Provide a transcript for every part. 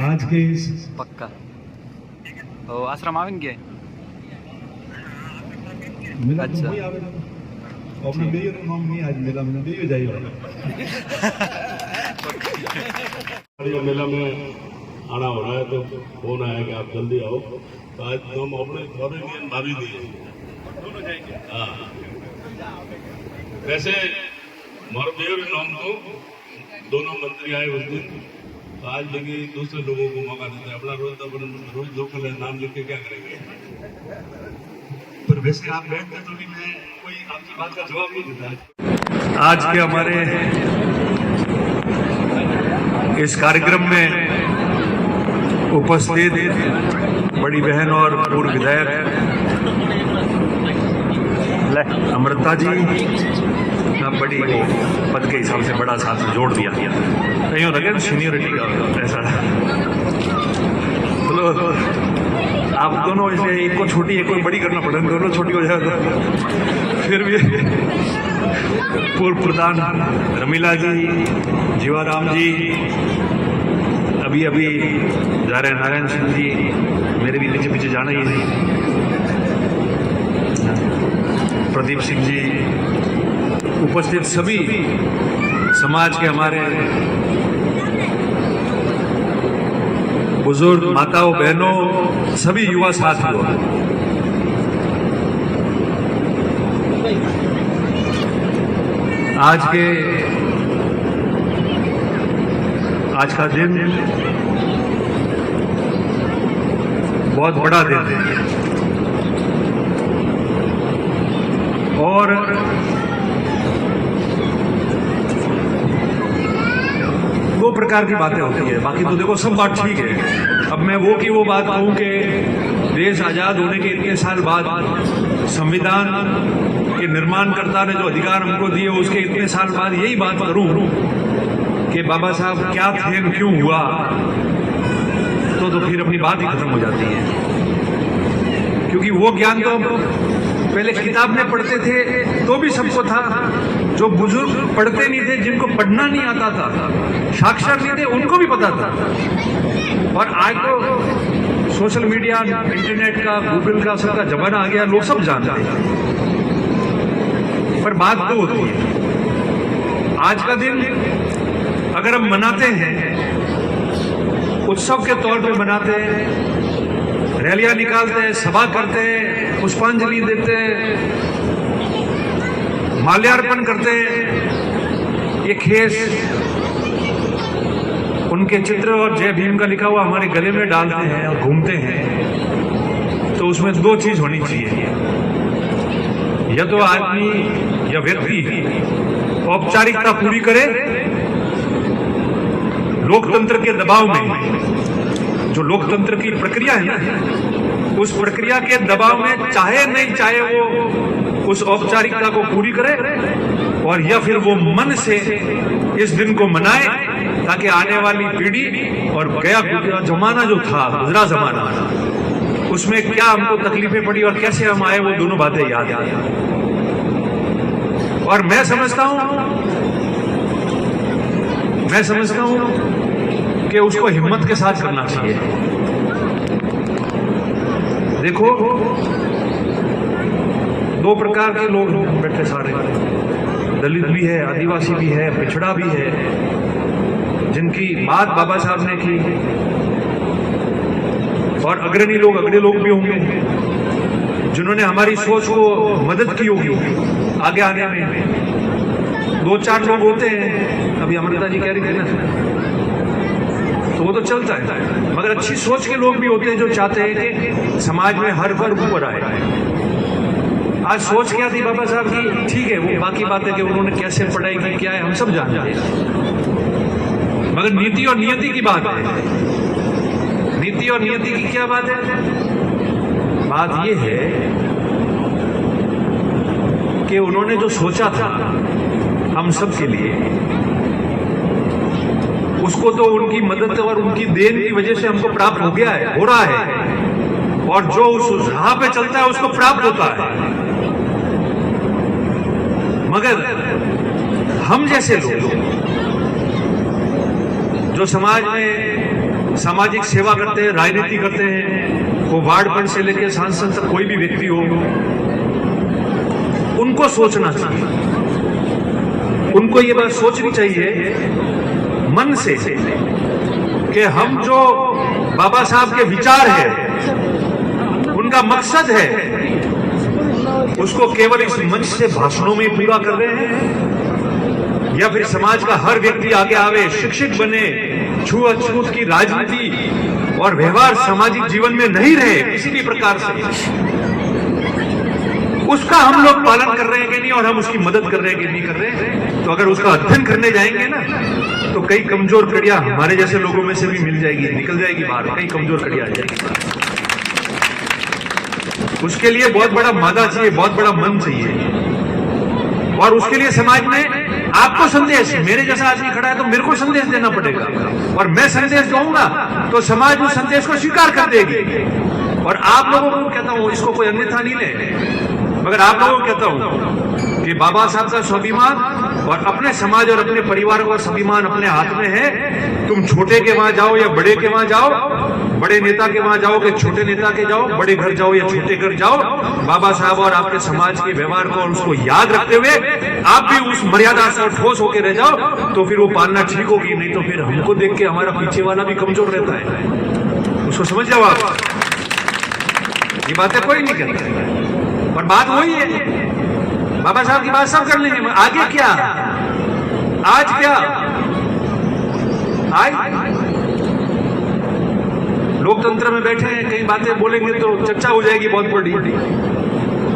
आज के इस पक्का ओ आश्रम आवेंगे मिला अच्छा। तो वही आवेदन अपने बेयो नो नाम नहीं आज मिला मैंने बेयो जाइए मेला में आना हो रहा है तो फोन आया कि आप जल्दी आओ तो आज हम अपने फॉरेनियन भाभी दिए दोनों जाएंगे। हाँ वैसे मरदेव नाम तो दोनों मंत्री आए उस दिन तो आज लेकिन दूसरे लोगों को मौका देते हैं अपना रोज लोकल है नाम लिख के क्या करेंगे। पर वैसे आप बैठते तो भी मैं कोई आपकी बात का जवाब नहीं देता। आज के हमारे इस कार्यक्रम में उपस्थित बड़ी बहन और पूर्व विधायक अमृता जी ना बड़ी पद के हिसाब से बड़ा साथ जोड़ दिया कहीं लगे सीनियरिटी का ऐसा चलो आप दोनों ऐसे एक को छोटी एक को बड़ी करना पड़े दोनों छोटी हो जाए तो फिर भी पूर्व प्रधान रमीला जी जीवाराम जी अभी अभी जा रहे नारायण सिंह जी मेरे भी पीछे पीछे जाना ही है प्रदीप सिंह जी उपस्थित सभी समाज के हमारे बुजुर्ग माताओं बहनों सभी युवा साथियों आज का दिन बहुत बड़ा दिन है और दो प्रकार की बातें होती है बाकी तो देखो सब बात ठीक है। अब मैं वो की वो बात कहूं कि देश आजाद होने के इतने साल बाद संविधान के निर्माणकर्ता ने जो अधिकार हमको दिए उसके इतने साल बाद यही बात करूं कि बाबा साहब क्या थे क्यों हुआ तो फिर अपनी बात ही खत्म हो जाती है क्योंकि वो ज्ञान तो पहले किताब में पढ़ते थे तो भी सबको था जो बुजुर्ग पढ़ते नहीं थे जिनको पढ़ना नहीं आता था साक्षर नहीं थे उनको भी पता था और आज तो सोशल मीडिया इंटरनेट का गूगल का सबका जमाना आ गया लोग सब जानते हैं पर बात तो होती है आज का दिन अगर हम मनाते हैं उत्सव के तौर पे मनाते हैं रैलियां निकालते हैं सभा करते हैं पुष्पांजलि देते हैं माल्यार्पण करते हैं ये खेस उनके चित्र और जय भीम का लिखा हुआ हमारे गले में डालते हैं और घूमते हैं तो उसमें दो चीज होनी चाहिए या तो आदमी या व्यक्ति औपचारिकता पूरी करे लोकतंत्र के दबाव में जो लोकतंत्र की प्रक्रिया है ना उस प्रक्रिया के दबाव में चाहे नहीं चाहे वो उस औपचारिकता को पूरी करे और या फिर वो मन से इस दिन को मनाए ताकि आने वाली पीढ़ी और गया गुजरा जमाना जो था गुजरा जमाना उसमें क्या हमको तकलीफें पड़ी और कैसे हम आए वो दोनों बातें याद आए। और मैं समझता हूं कि उसको हिम्मत के साथ करना चाहिए। देखो दो प्रकार के लोग बैठे सारे दलित भी है आदिवासी भी है पिछड़ा भी है जिनकी बात बाबा साहब ने की और अग्रणी लोग अगले लोग भी होंगे जिन्होंने हमारी सोच को मदद की होगी आगे आने में। दो चार लोग होते हैं अभी अमृता जी कह रही थी ना तो वो तो चलता है मगर अच्छी सोच के लोग भी होते हैं जो चाहते हैं कि समाज में हर वर्ग ऊपर आए। आज सोच क्या थी बाबा साहब की ठीक है वो बाकी बातें कि उन्होंने कैसे पढ़ाई की क्या है हम सब जानते हैं मगर नीति और नियति की बात है। नीति और नियति की क्या बात है? बात ये है कि उन्होंने जो सोचा था हम सब के लिए उसको तो उनकी मदद और उनकी देन की वजह से हमको प्राप्त हो गया है हो रहा है और जो उस राह पे चलता है उसको प्राप्त होता है। मगर हम जैसे लोग जो समाज में सामाजिक सेवा करते हैं, राजनीति करते हैं, वो वार्ड पंच से लेकर सांसद तक कोई भी व्यक्ति हो, उनको सोचना चाहिए, उनको ये बात सोचनी चाहिए मन से कि हम जो बाबा साहब के विचार है, उनका मकसद है, उसको केवल इस मंच से भाषणों में पूरा कर रहे हैं या फिर समाज का हर व्यक्ति आगे आवे, शिक्षित बने, छूअछूत की राजनीति और व्यवहार सामाजिक जीवन में नहीं रहे किसी भी प्रकार से, उसका हम लोग पालन कर रहे हैं कि नहीं और हम उसकी मदद कर रहे हैं कि नहीं कर रहे हैं। तो अगर उसका अध्ययन करने जाएंगे ना तो कई कमजोर कड़ियां हमारे जैसे लोगों में से भी मिल जाएगी, निकल जाएगी बाहर, कई कमजोर कड़ियां आ जाएगी। उसके लिए बहुत बड़ा मादा चाहिए, बहुत बड़ा मन चाहिए, और उसके लिए समाज में आपको संदेश, मेरे जैसा आदमी खड़ा है तो मेरे को संदेश देना पड़ेगा, और मैं संदेश दूंगा तो समाज उस संदेश को स्वीकार कर देगी। और आप लोगों को कहता हूं, इसको कोई अन्यथा नहीं ले, मगर आप लोगों को कहता हूं कि बाबा साहब का स्वाभिमान और अपने समाज और अपने परिवार का स्वाभिमान अपने हाथ में है। तुम छोटे के वहां जाओ या बड़े के वहां जाओ, बड़े नेता के वहां जाओ कि छोटे नेता के जाओ, बड़े घर जाओ या छोटे घर जाओ, बाबा साहब और आपके समाज के व्यवहार को और उसको याद रखते हुए आप भी उस मर्यादा से ठोस होकर रह जाओ, तो फिर वो पालना ठीक होगी। नहीं तो फिर हमको देख के हमारा पीछे वाला भी कमजोर रहता है, उसको समझ जाओ आप। ये बातें कोई नहीं कहता, पर बात वही है, बाबा साहब की बात सब कर लेंगे, आगे क्या, आज क्या, आज लोकतंत्र में बैठे हैं, कई बातें बोलेंगे तो चर्चा हो जाएगी बहुत बड़ी,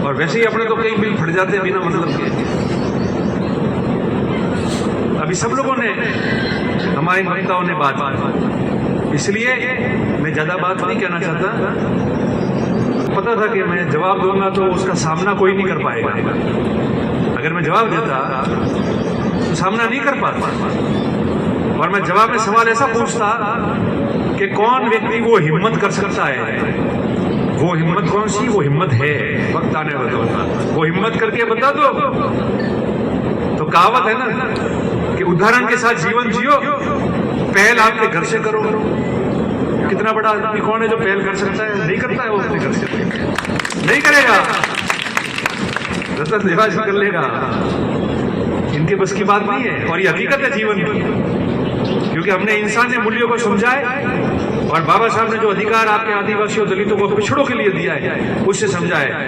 और वैसे ही अपने तो कई बिल फट जाते हैं बिना मतलब के। अभी सब लोगों ने, हमारे नेताओं ने बात, इसलिए मैं ज्यादा बात नहीं कहना चाहता। पता था कि मैं जवाब दूंगा तो उसका सामना कोई नहीं कर पाएगा, अगर मैं जवाब देता तो सामना नहीं कर पाता, और मैं जवाब में सवाल ऐसा पूछता कि कौन व्यक्ति वो हिम्मत कर सकता है, वो हिम्मत कौन सी, वो हिम्मत है, वक्त आने वाला, वो हिम्मत करके बता दो। तो कहावत है ना कि उदाहरण के साथ जीवन जियो, पहल आपके घर से करो। कितना बड़ा आदमी कौन है जो पहल कर सकता है? नहीं करता है वो अपने घर से, नहीं करेगा, रतन देवाज कर लेगा, इनके बस की बात नहीं है। और ये हकीकत है जीवन की, क्योंकि हमने इंसानी मूल्यों को समझाए, और बाबा साहब ने जो अधिकार आपके आदिवासियों दलितों को पिछड़ों के लिए दिया है उससे समझाए।